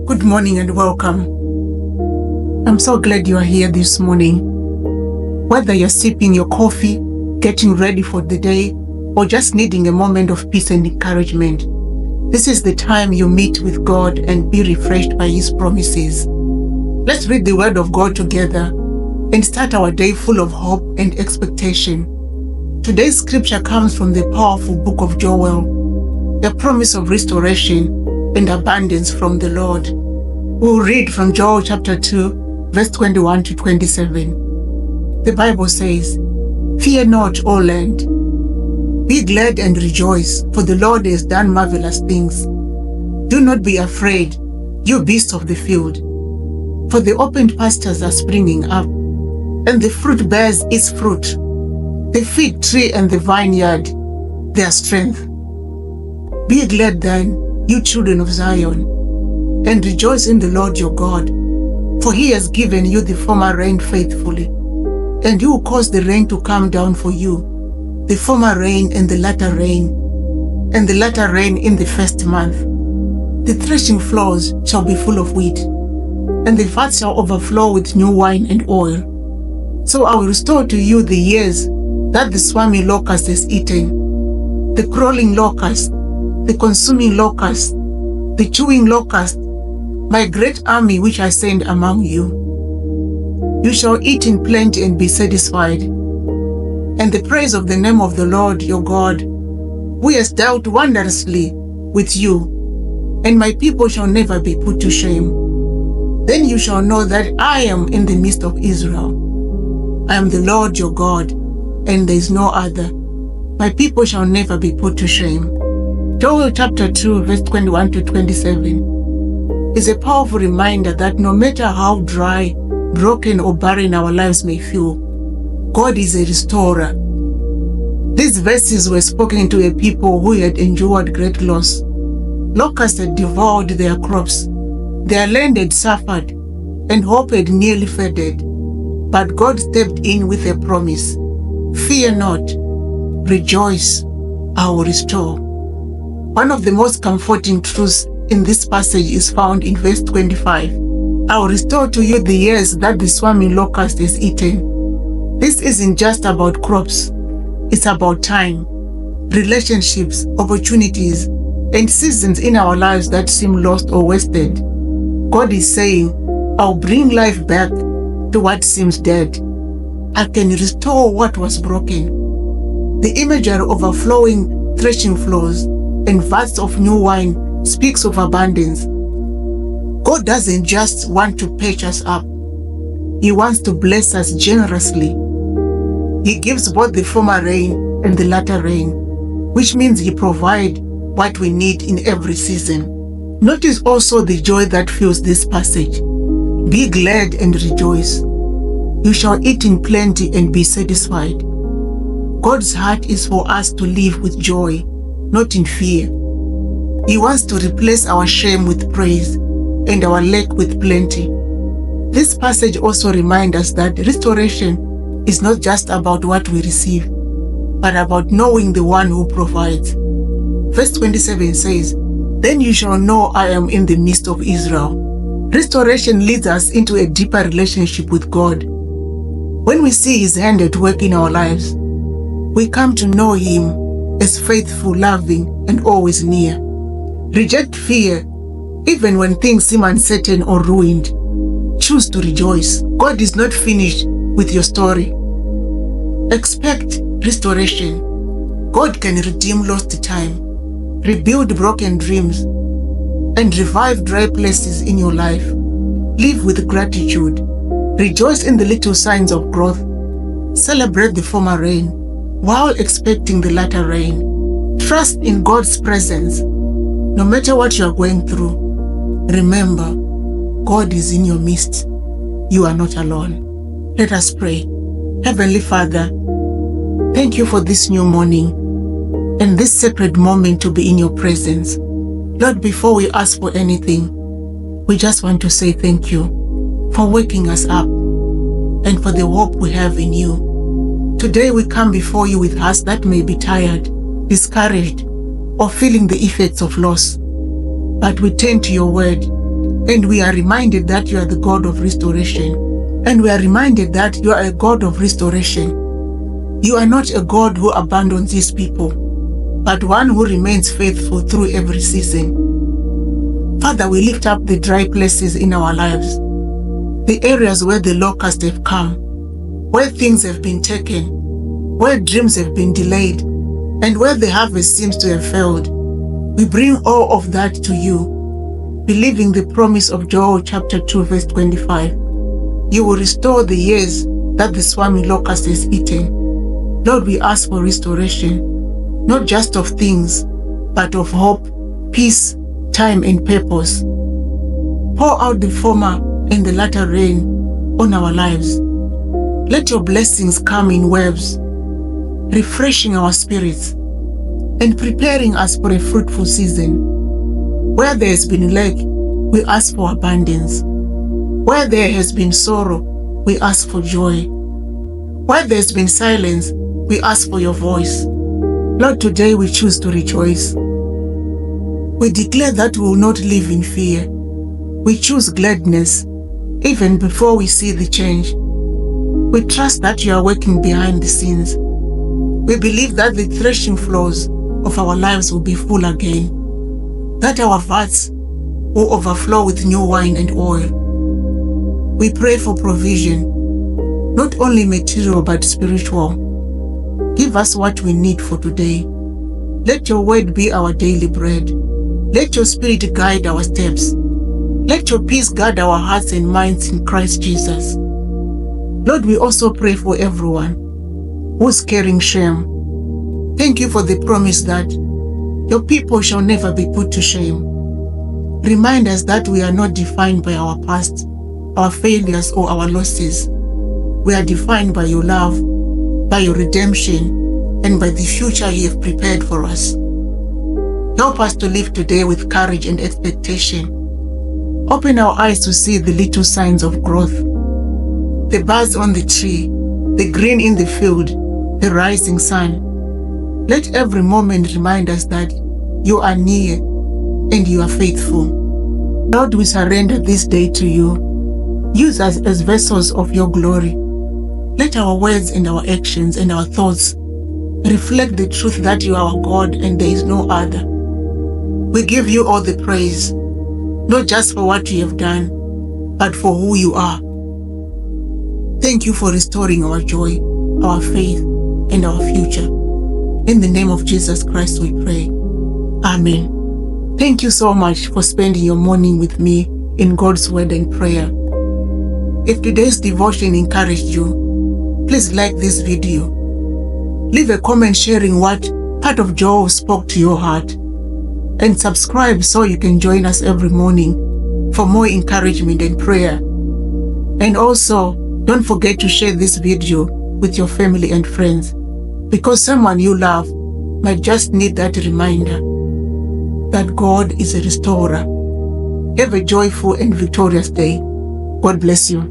Good morning and welcome. I'm so glad you are here this morning. Whether you're sipping your coffee, getting ready for the day, or just needing a moment of peace and encouragement, this is the time you meet with God and be refreshed by His promises. Let's read the Word of God together and start our day full of hope and expectation. Today's scripture comes from the powerful book of Joel, a promise of restoration and abundance from the Lord. We'll read from Joel chapter 2, verse 21 to 27. The Bible says, "Fear not, O land. Be glad and rejoice, for the Lord has done marvelous things. Do not be afraid, you beasts of the field, for the opened pastures are springing up, and the fruit bears its fruit, the fig tree and the vineyard, their strength. Be glad then, you children of Zion, and rejoice in the Lord your God, for He has given you the former rain faithfully, and He will cause the rain to come down for you, the former rain and the latter rain in the first month. The threshing floors shall be full of wheat, and the vats shall overflow with new wine and oil. So I will restore to you the years that the swarming locust has eaten, the crawling locust, the consuming locust, the chewing locust, my great army which I send among you. You shall eat in plenty and be satisfied, and the praise of the name of the Lord your God, who has dealt wondrously with you, and my people shall never be put to shame. Then you shall know that I am in the midst of Israel. I am the Lord your God, and there is no other. My people shall never be put to shame." Joel chapter 2, verse 21 to 27 is a powerful reminder that no matter how dry, broken, or barren our lives may feel, God is a restorer. These verses were spoken to a people who had endured great loss. Locusts had devoured their crops, their land had suffered, and hope had nearly faded. But God stepped in with a promise: "Fear not, rejoice, I will restore." One of the most comforting truths in this passage is found in verse 25. "I will restore to you the years that the swarming locust has eaten." This isn't just about crops. It's about time, relationships, opportunities, and seasons in our lives that seem lost or wasted. God is saying, "I'll bring life back to what seems dead. I can restore what was broken." The imagery of overflowing threshing floors and vats of new wine speaks of abundance. God doesn't just want to patch us up. He wants to bless us generously. He gives both the former rain and the latter rain, which means He provides what we need in every season. Notice also the joy that fills this passage. "Be glad and rejoice. You shall eat in plenty and be satisfied." God's heart is for us to live with joy, not in fear. He wants to replace our shame with praise and our lack with plenty. This passage also reminds us that restoration is not just about what we receive, but about knowing the one who provides. Verse 27 says, "Then you shall know I am in the midst of Israel." Restoration leads us into a deeper relationship with God. When we see His hand at work in our lives, we come to know Him as faithful, loving, and always near. Reject fear, even when things seem uncertain or ruined. Choose to rejoice. God is not finished with your story. Expect restoration. God can redeem lost time, rebuild broken dreams, and revive dry places in your life. Live with gratitude. Rejoice in the little signs of growth. Celebrate the former rain while expecting the latter rain. Trust in God's presence. No matter what you are going through, remember, God is in your midst. You are not alone. Let us pray. Heavenly Father, thank you for this new morning and this sacred moment to be in your presence. Lord, before we ask for anything, we just want to say thank you for waking us up and for the hope we have in you. Today we come before you with hearts that may be tired, discouraged, or feeling the effects of loss. But we turn to your word, And we are reminded that you are the God of restoration. And we are reminded that you are a God of restoration. You are not a God who abandons his people, but one who remains faithful through every season. Father, we lift up the dry places in our lives, the areas where the locusts have come, where things have been taken, where dreams have been delayed, and where the harvest seems to have failed. We bring all of that to you, believing the promise of Joel chapter 2 verse 25. You will restore the years that the swarming locust has eaten. Lord, we ask for restoration, not just of things, but of hope, peace, time, and purpose. Pour out the former and the latter rain on our lives. Let your blessings come in waves, refreshing our spirits and preparing us for a fruitful season. Where there has been lack, we ask for abundance. Where there has been sorrow, we ask for joy. Where there has been silence, we ask for your voice. Lord, today we choose to rejoice. We declare that we will not live in fear. We choose gladness, even before we see the change. We trust that you are working behind the scenes. We believe that the threshing floors of our lives will be full again, that our vats will overflow with new wine and oil. We pray for provision, not only material but spiritual. Give us what we need for today. Let your word be our daily bread. Let your spirit guide our steps. Let your peace guard our hearts and minds in Christ Jesus. Lord, we also pray for everyone who's carrying shame. Thank you for the promise that your people shall never be put to shame. Remind us that we are not defined by our past, our failures, or our losses. We are defined by your love, by your redemption, and by the future you have prepared for us. Help us to live today with courage and expectation. Open our eyes to see the little signs of growth, the birds on the tree, the green in the field, the rising sun. Let every moment remind us that you are near and you are faithful. Lord, we surrender this day to you. Use us as vessels of your glory. Let our words and our actions and our thoughts reflect the truth that you are our God and there is no other. We give you all the praise, not just for what you have done, but for who you are. Thank you for restoring our joy, our faith, and our future. In the name of Jesus Christ we pray. Amen. Thank you so much for spending your morning with me in God's word and prayer. If today's devotion encouraged you, please like this video. Leave a comment sharing what part of Joel spoke to your heart. And subscribe so you can join us every morning for more encouragement and prayer. And also, don't forget to share this video with your family and friends, because someone you love might just need that reminder that God is a restorer. Have a joyful and victorious day. God bless you.